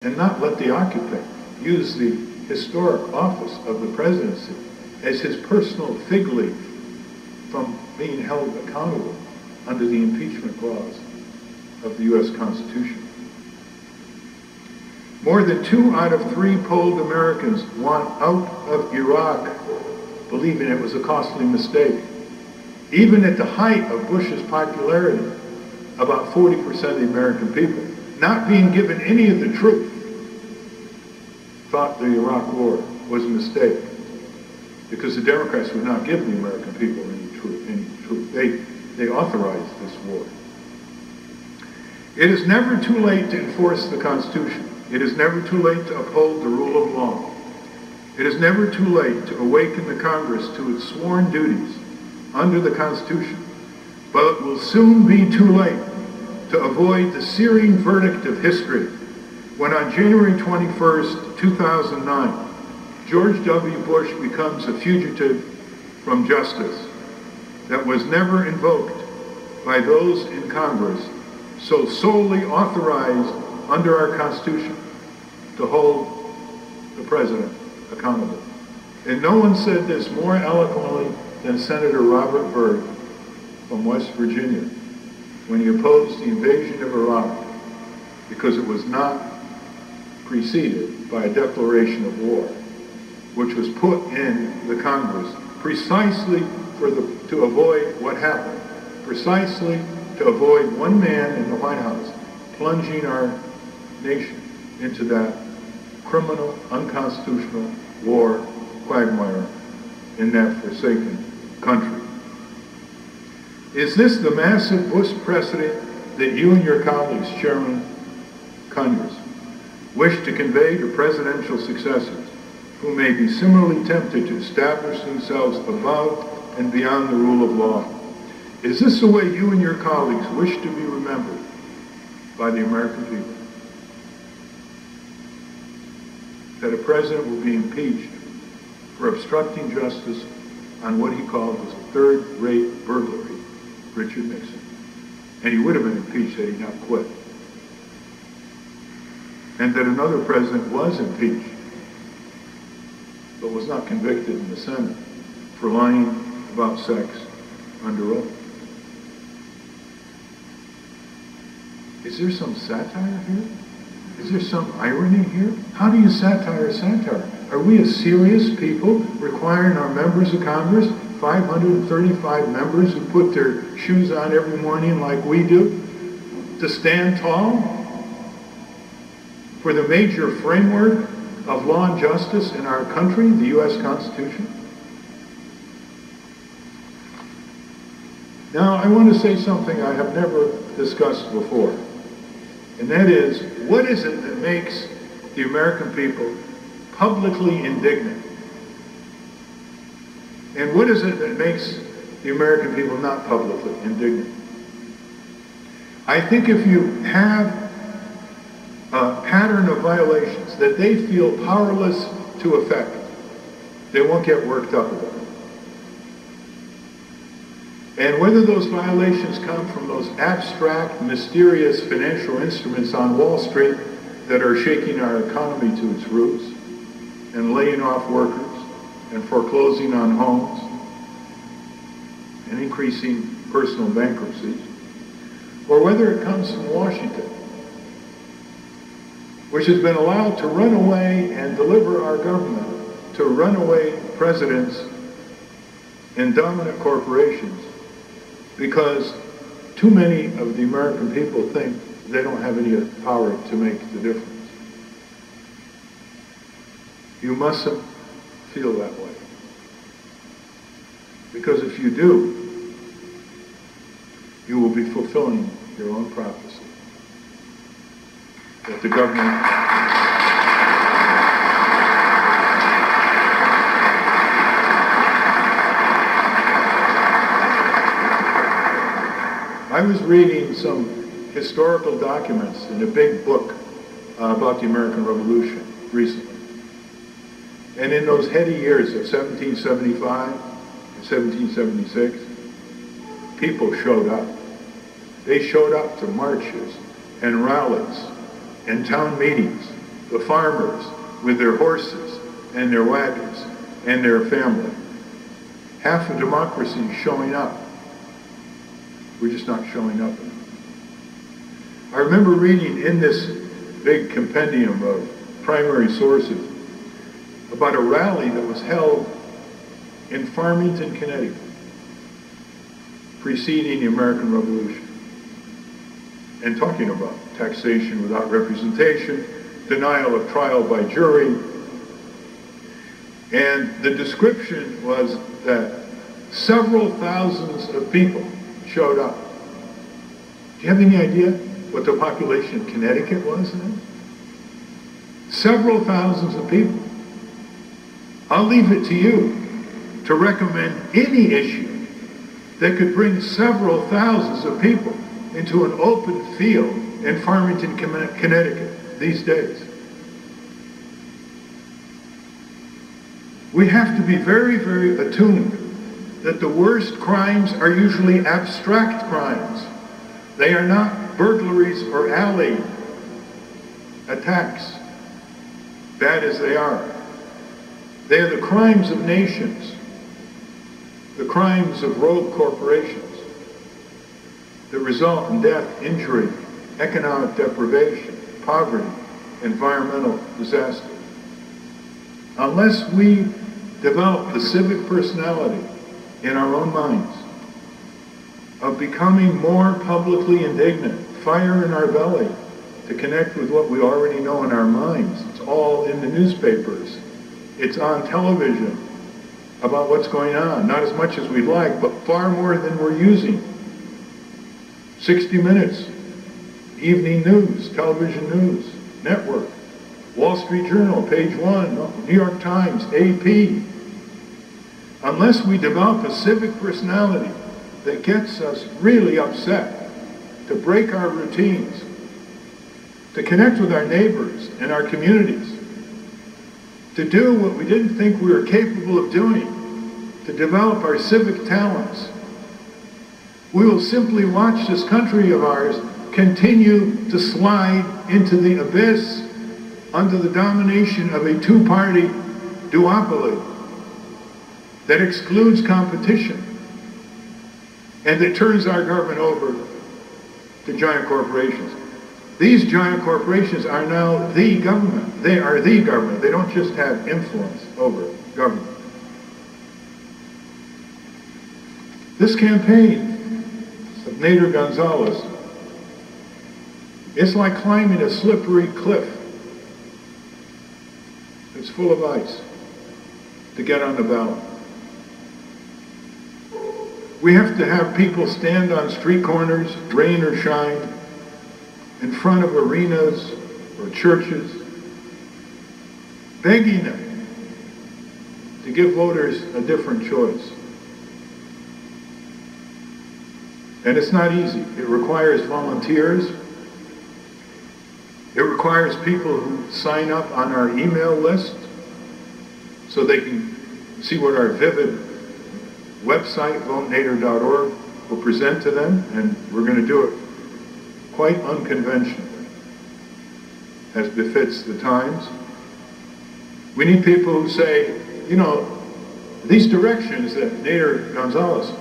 and not let the occupant use the historic office of the presidency as his personal fig leaf from being held accountable under the impeachment clause of the U.S. Constitution. More than 2 out of 3 polled Americans want out of Iraq, believing it was a costly mistake. Even at the height of Bush's popularity, about 40% of the American people, not being given any of the truth, thought the Iraq War was a mistake, because the Democrats would not give the American people any truth. They authorized this war. It is never too late to enforce the Constitution. It is never too late to uphold the rule of law. It is never too late to awaken the Congress to its sworn duties under the Constitution, but it will soon be too late to avoid the searing verdict of history when on January 21st, 2009, George W. Bush becomes a fugitive from justice that was never invoked by those in Congress so solely authorized under our Constitution to hold the president accountable. And no one said this more eloquently than Senator Robert Byrd from West Virginia when he opposed the invasion of Iraq because it was not preceded by a declaration of war, which was put in the Congress precisely to avoid what happened, precisely to avoid one man in the White House plunging our nation into that criminal, unconstitutional war quagmire in that forsaken country. Is this the massive Bush precedent that you and your colleagues, Chairman Congress, wish to convey to presidential successors who may be similarly tempted to establish themselves above and beyond the rule of law? Is this the way you and your colleagues wish to be remembered by the American people? That a president will be impeached for obstructing justice on what he called was a third-rate burglary, Richard Nixon. And he would have been impeached had he not quit. And that another president was impeached, but was not convicted in the Senate for lying about sex under oath. Is there some satire here? Is there some irony here? How do you satire satire? Are we a serious people requiring our members of Congress, 535 members who put their shoes on every morning like we do, to stand tall for the major framework of law and justice in our country, the U.S. Constitution? Now, I want to say something I have never discussed before, and that is, what is it that makes the American people publicly indignant? And what is it that makes the American people not publicly indignant? I think if you have a pattern of violations that they feel powerless to affect, they won't get worked up about it. And whether those violations come from those abstract, mysterious financial instruments on Wall Street that are shaking our economy to its roots and laying off workers and foreclosing on homes and increasing personal bankruptcies, or whether it comes from Washington, which has been allowed to run away and deliver our government to runaway presidents and dominant corporations because too many of the American people think they don't have any power to make the difference. You mustn't feel that way. Because if you do, you will be fulfilling your own prophecy that the government I was reading some historical documents in a big book about the American Revolution recently. And in those heady years of 1775 and 1776, people showed up. They showed up to marches and rallies and town meetings the farmers with their horses and their wagons and their family. Half of democracy is showing up. We're just not showing up. I remember reading in this big compendium of primary sources about a rally that was held in Farmington, Connecticut, preceding the American Revolution, and talking about taxation without representation, denial of trial by jury. And the description was that several thousands of people showed up. Do you have any idea what the population of Connecticut was then? Several thousands of people. I'll leave it to you to recommend any issue that could bring several thousands of people into an open field in Farmington, Connecticut these days. We have to be very, very attuned that the worst crimes are usually abstract crimes. They are not burglaries or alley attacks, bad as they are. They are the crimes of nations, the crimes of rogue corporations that result in death, injury, economic deprivation, poverty, environmental disaster. Unless we develop the civic personality in our own minds of becoming more publicly indignant, fire in our belly to connect with what we already know in our minds. It's all in the newspapers. It's on television about what's going on. Not as much as we'd like, but far more than we're using. 60 Minutes, evening news, television news, network, Wall Street Journal, page 1, New York Times, AP. Unless we develop a civic personality that gets us really upset, to break our routines, to connect with our neighbors and our communities, to do what we didn't think we were capable of doing, to develop our civic talents, we will simply watch this country of ours continue to slide into the abyss under the domination of a two-party duopoly that excludes competition and that turns our government over to giant corporations. These giant corporations are now the government. They are the government. They don't just have influence over government. This campaign of Nader Gonzalez, it's like climbing a slippery cliff. It's full of ice to get on the ballot. We have to have people stand on street corners, rain or shine, in front of arenas or churches, begging them to give voters a different choice. And it's not easy. It requires volunteers. It requires people who sign up on our email list so they can see what our vivid website, votenader.org, will present to them, and we're going to do it quite unconventionally, as befits the times. We need people who say, you know, these directions that Nader Gonzalez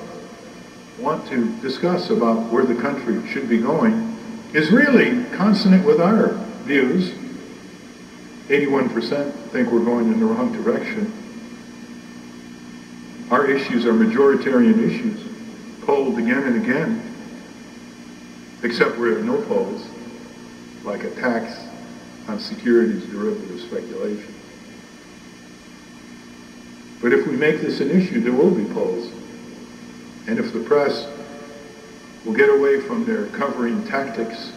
want to discuss about where the country should be going is really consonant with our views. 81% think we're going in the wrong direction. Our issues are majoritarian issues, polled again and again, except where there are no polls, like a tax on securities derivative speculation. But if we make this an issue, there will be polls. And if the press will get away from their covering tactics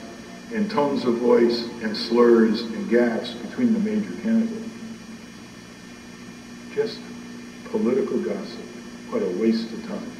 and tones of voice and slurs and gaps between the major candidates, just political gossip. What a waste of time.